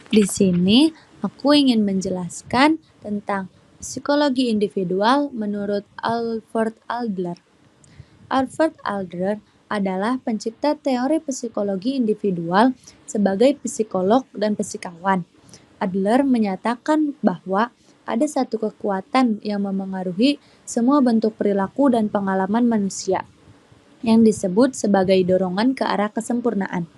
Di sini aku ingin menjelaskan tentang psikologi individual menurut Alfred Adler. Alfred Adler adalah pencipta teori psikologi individual sebagai psikolog dan fisikawan. Adler menyatakan bahwa ada satu kekuatan yang memengaruhi semua bentuk perilaku dan pengalaman manusia, yang disebut sebagai dorongan ke arah kesempurnaan.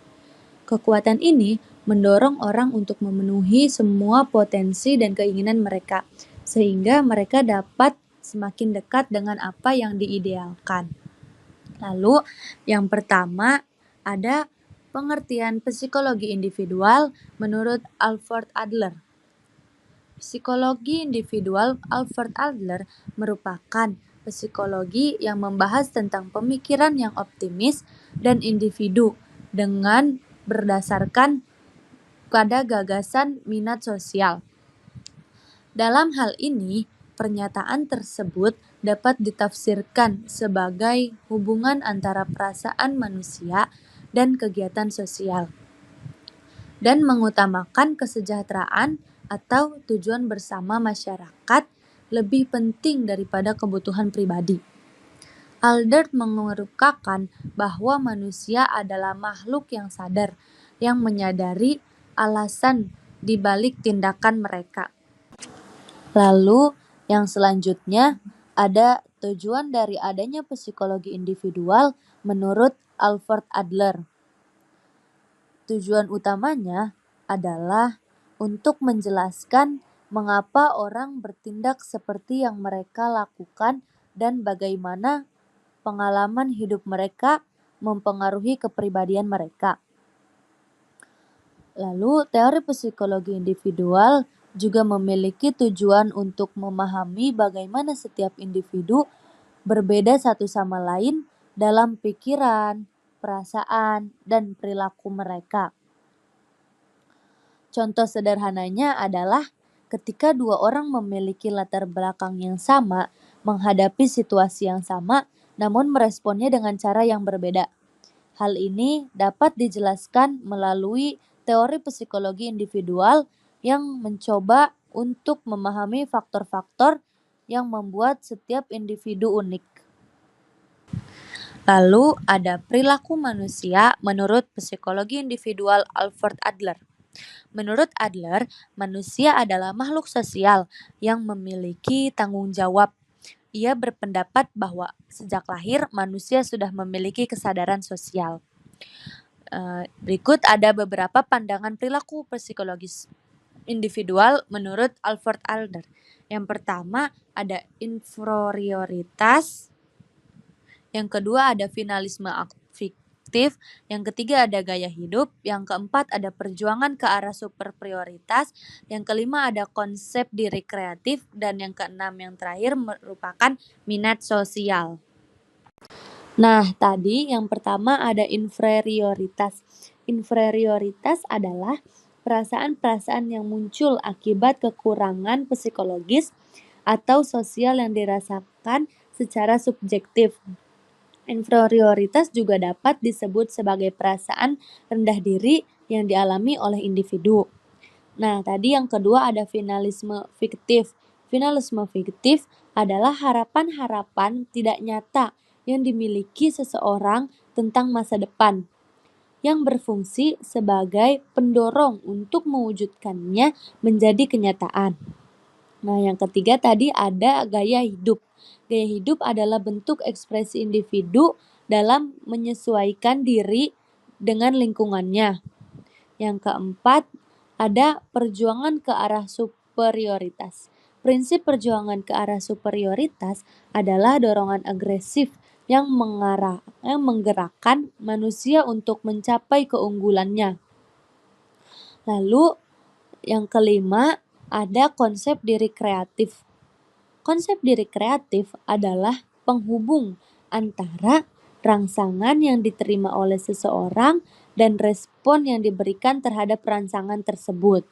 Kekuatan ini mendorong orang untuk memenuhi semua potensi dan keinginan mereka, sehingga mereka dapat semakin dekat dengan apa yang diidealkan. Lalu, yang pertama ada pengertian psikologi individual menurut Alfred Adler. Psikologi individual Alfred Adler merupakan psikologi yang membahas tentang pemikiran yang optimis dan individu dengan berdasarkan pada gagasan minat sosial. Dalam hal ini, pernyataan tersebut dapat ditafsirkan sebagai hubungan antara perasaan manusia dan kegiatan sosial, dan mengutamakan kesejahteraan atau tujuan bersama masyarakat lebih penting daripada kebutuhan pribadi. Adler mengemukakan bahwa manusia adalah makhluk yang sadar, yang menyadari alasan di balik tindakan mereka. Lalu, yang selanjutnya ada tujuan dari adanya psikologi individual menurut Alfred Adler. Tujuan utamanya adalah untuk menjelaskan mengapa orang bertindak seperti yang mereka lakukan dan bagaimana pengalaman hidup mereka mempengaruhi kepribadian mereka. Lalu, teori psikologi individual juga memiliki tujuan untuk memahami bagaimana setiap individu berbeda satu sama lain dalam pikiran, perasaan, dan perilaku mereka. Contoh sederhananya adalah ketika dua orang memiliki latar belakang yang sama, menghadapi situasi yang sama, namun meresponnya dengan cara yang berbeda. Hal ini dapat dijelaskan melalui teori psikologi individual yang mencoba untuk memahami faktor-faktor yang membuat setiap individu unik. Lalu ada perilaku manusia menurut psikologi individual Alfred Adler. Menurut Adler, manusia adalah makhluk sosial yang memiliki tanggung jawab. Ia berpendapat bahwa sejak lahir manusia sudah memiliki kesadaran sosial. Berikut ada beberapa pandangan perilaku psikologis individual menurut Alfred Adler. Yang pertama ada inferioritas, yang kedua ada finalisme afektif, yang ketiga ada gaya hidup, yang keempat ada perjuangan ke arah superprioritas, yang kelima ada konsep diri kreatif, dan yang keenam yang terakhir merupakan minat sosial. Nah, tadi yang pertama ada inferioritas. Inferioritas adalah perasaan-perasaan yang muncul akibat kekurangan psikologis atau sosial yang dirasakan secara subjektif. Inferioritas juga dapat disebut sebagai perasaan rendah diri yang dialami oleh individu. Nah, tadi yang kedua ada finalisme fiktif. Finalisme fiktif adalah harapan-harapan tidak nyata yang dimiliki seseorang tentang masa depan, yang berfungsi sebagai pendorong untuk mewujudkannya menjadi kenyataan. Nah, yang ketiga tadi ada gaya hidup. Gaya hidup adalah bentuk ekspresi individu dalam menyesuaikan diri dengan lingkungannya. Yang keempat, ada perjuangan ke arah superioritas. Prinsip perjuangan ke arah superioritas adalah dorongan agresif yang menggerakkan manusia untuk mencapai keunggulannya. Lalu, yang kelima, ada konsep diri kreatif. Konsep diri kreatif adalah penghubung antara rangsangan yang diterima oleh seseorang dan respon yang diberikan terhadap rangsangan tersebut.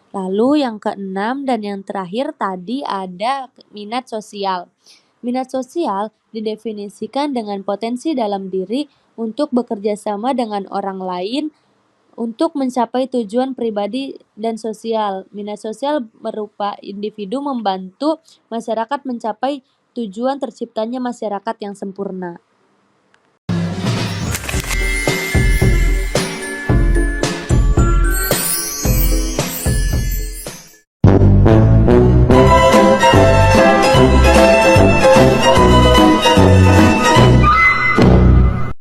Lalu yang keenam dan yang terakhir tadi ada minat sosial. Minat sosial didefinisikan dengan potensi dalam diri untuk bekerja sama dengan orang lain untuk mencapai tujuan pribadi dan sosial. Minat sosial berupa individu membantu masyarakat mencapai tujuan terciptanya masyarakat yang sempurna.